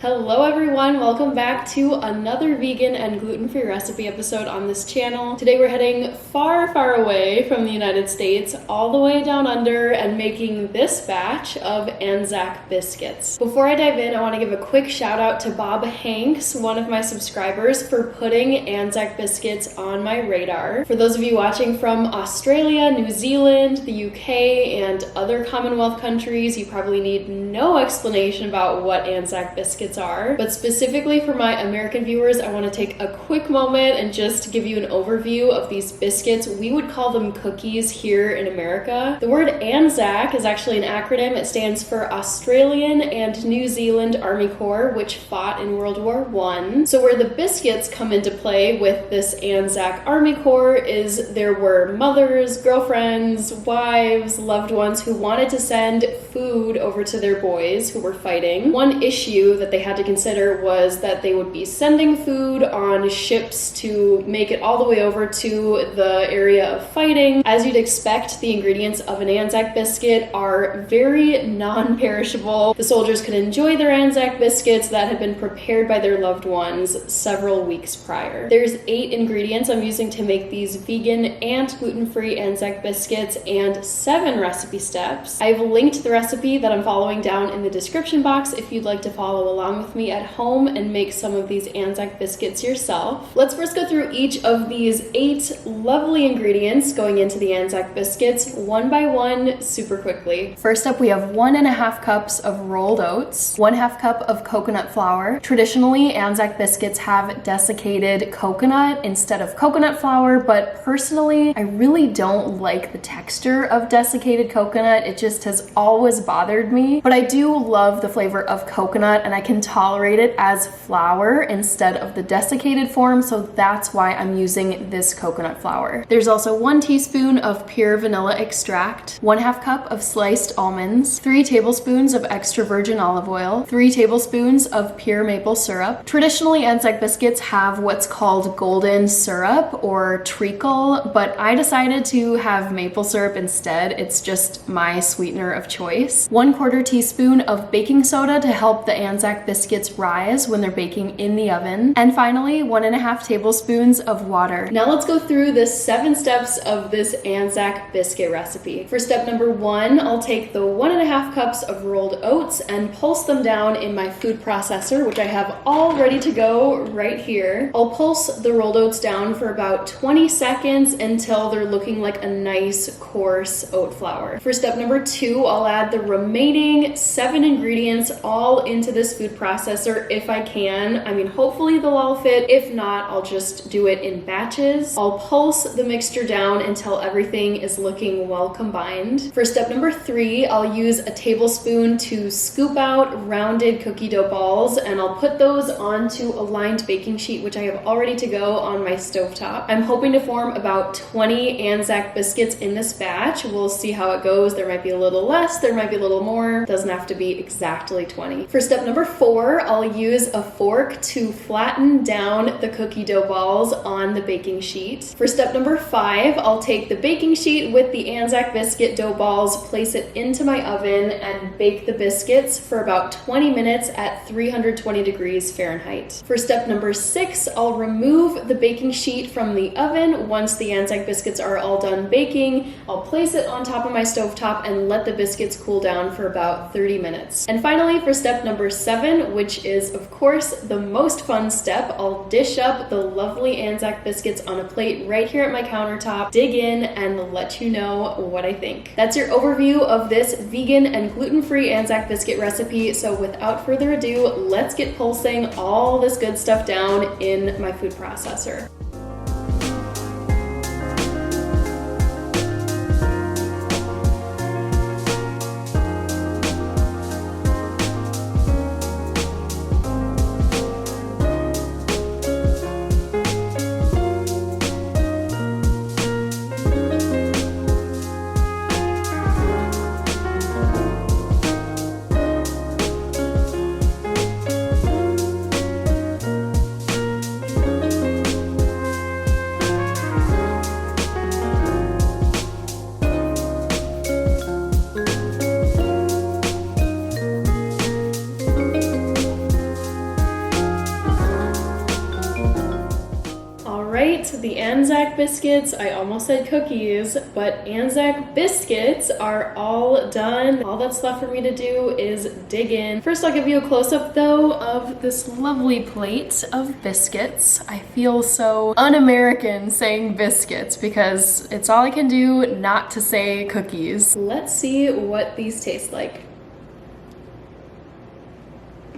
Hello everyone, welcome back to another vegan and gluten-free recipe episode on this channel. Today we're heading far, far away from the United States, all the way down under, and making this batch of ANZAC biscuits. Before I dive in, I want to give a quick shout out to Bob Hanks, one of my subscribers, for putting ANZAC biscuits on my radar. For those of you watching from Australia, New Zealand, the UK, and other Commonwealth countries, you probably need no explanation about what ANZAC biscuits are, but specifically for my American viewers, I want to take a quick moment and just give you an overview of these biscuits. We would call them cookies here in America. The word ANZAC is actually an acronym. It stands for Australian and New Zealand Army Corps, which fought in World War I. So where the biscuits come into play with this ANZAC Army Corps is there were mothers, girlfriends, wives, loved ones who wanted to send food over to their boys who were fighting. One issue that they had to consider was that they would be sending food on ships to make it all the way over to the area of fighting. As you'd expect, the ingredients of an ANZAC biscuit are very non-perishable. The soldiers could enjoy their ANZAC biscuits that had been prepared by their loved ones several weeks prior. There's 8 ingredients I'm using to make these vegan and gluten-free ANZAC biscuits and 7 recipe steps. I've linked the recipe that I'm following down in the description box if you'd like to follow along with me at home and make some of these ANZAC biscuits yourself. Let's first go through each of these 8 lovely ingredients going into the ANZAC biscuits one by one super quickly. First up, we have 1.5 cups of rolled oats, 1/2 cup of coconut flour. Traditionally, ANZAC biscuits have desiccated coconut instead of coconut flour, but personally, I really don't like the texture of desiccated coconut. It just has always bothered me, but I do love the flavor of coconut and I can tolerate it as flour instead of the desiccated form, so that's why I'm using this coconut flour. There's also 1 teaspoon of pure vanilla extract, 1/2 cup of sliced almonds, 3 tablespoons of extra virgin olive oil, 3 tablespoons of pure maple syrup. Traditionally, ANZAC biscuits have what's called golden syrup or treacle, but I decided to have maple syrup instead. It's just my sweetener of choice. 1/4 teaspoon of baking soda to help the ANZAC biscuits rise when they're baking in the oven. And finally, 1.5 tablespoons of water. Now let's go through the 7 steps of this ANZAC biscuit recipe. For step number 1, I'll take the 1.5 cups of rolled oats and pulse them down in my food processor, which I have all ready to go right here. I'll pulse the rolled oats down for about 20 seconds until they're looking like a nice coarse oat flour. For step number 2, I'll add the remaining 7 ingredients all into this food processor if I can. I mean, hopefully they'll all fit. If not, I'll just do it in batches. I'll pulse the mixture down until everything is looking well combined. For step number 3, I'll use a tablespoon to scoop out rounded cookie dough balls, and I'll put those onto a lined baking sheet, which I have all ready to go on my stovetop. I'm hoping to form about 20 ANZAC biscuits in this batch. We'll see how it goes. There might be a little less, there might be a little more. Doesn't have to be exactly 20. For step number 4, I'll use a fork to flatten down the cookie dough balls on the baking sheet. For step number 5, I'll take the baking sheet with the ANZAC biscuit dough balls, place it into my oven, and bake the biscuits for about 20 minutes at 320 degrees Fahrenheit. For step number 6, I'll remove the baking sheet from the oven. Once the ANZAC biscuits are all done baking, I'll place it on top of my stovetop and let the biscuits cool down for about 30 minutes. And finally, for step number 7, which is of course the most fun step, I'll dish up the lovely ANZAC biscuits on a plate right here at my countertop, dig in, and let you know what I think. That's your overview of this vegan and gluten-free ANZAC biscuit recipe, so without further ado, let's get pulsing all this good stuff down in my food processor. the ANZAC biscuits, I almost said cookies, but ANZAC biscuits are all done. All that's left for me to do is dig in. First, I'll give you a close-up though of this lovely plate of biscuits. I feel so un-American saying biscuits because it's all I can do not to say cookies. Let's see what these taste like.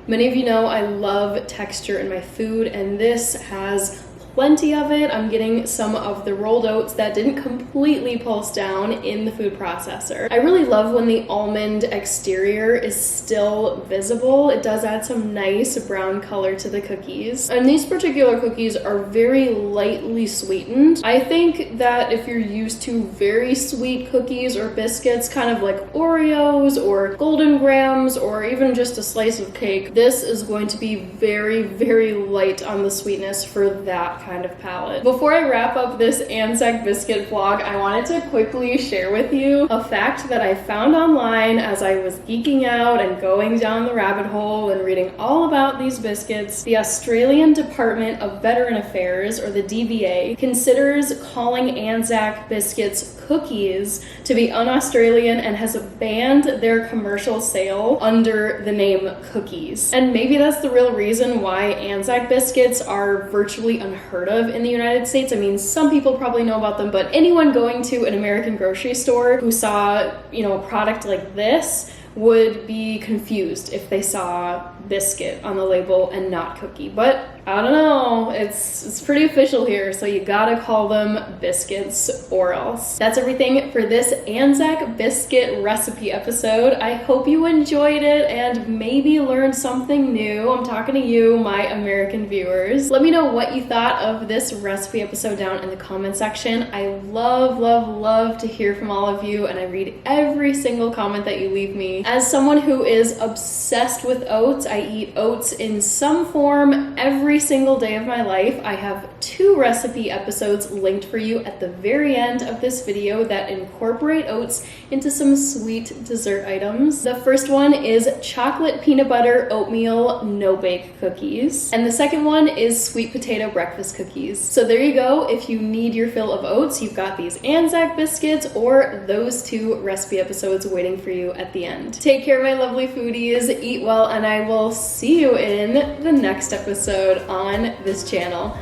Many of you know I love texture in my food, and this has plenty of it. I'm getting some of the rolled oats that didn't completely pulse down in the food processor. I really love when the almond exterior is still visible. It does add some nice brown color to the cookies. And these particular cookies are very lightly sweetened. I think that if you're used to very sweet cookies or biscuits, kind of like Oreos or Golden Grams or even just a slice of cake, this is going to be very, very light on the sweetness for that kind of palate. Before I wrap up this ANZAC biscuit vlog, I wanted to quickly share with you a fact that I found online as I was geeking out and going down the rabbit hole and reading all about these biscuits. The Australian Department of Veteran Affairs, or the DVA, considers calling ANZAC biscuits cookies to be un-Australian and has banned their commercial sale under the name cookies. And maybe that's the real reason why ANZAC biscuits are virtually unheard of in the United States. I mean, some people probably know about them, but anyone going to an American grocery store who saw, a product like this would be confused if they saw biscuit on the label and not cookie. But I don't know, it's pretty official here, so you gotta call them biscuits or else. That's everything for this ANZAC biscuit recipe episode. I hope you enjoyed it and maybe learned something new. I'm talking to you, my American viewers. Let me know what you thought of this recipe episode down in the comment section. I love, love, love to hear from all of you, and I read every single comment that you leave me. As someone who is obsessed with oats, I eat oats in some form every single day of my life. I have 2 recipe episodes linked for you at the very end of this video that incorporate oats into some sweet dessert items. The first one is chocolate peanut butter oatmeal no-bake cookies, and the second one is sweet potato breakfast cookies. So there you go. If you need your fill of oats, you've got these ANZAC biscuits or those 2 recipe episodes waiting for you at the end. Take care, my lovely foodies, eat well, and I will see you in the next episode on this channel.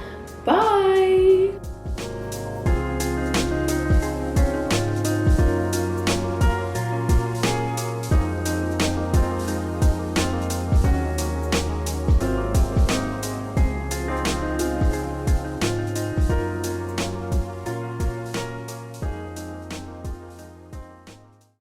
Bye!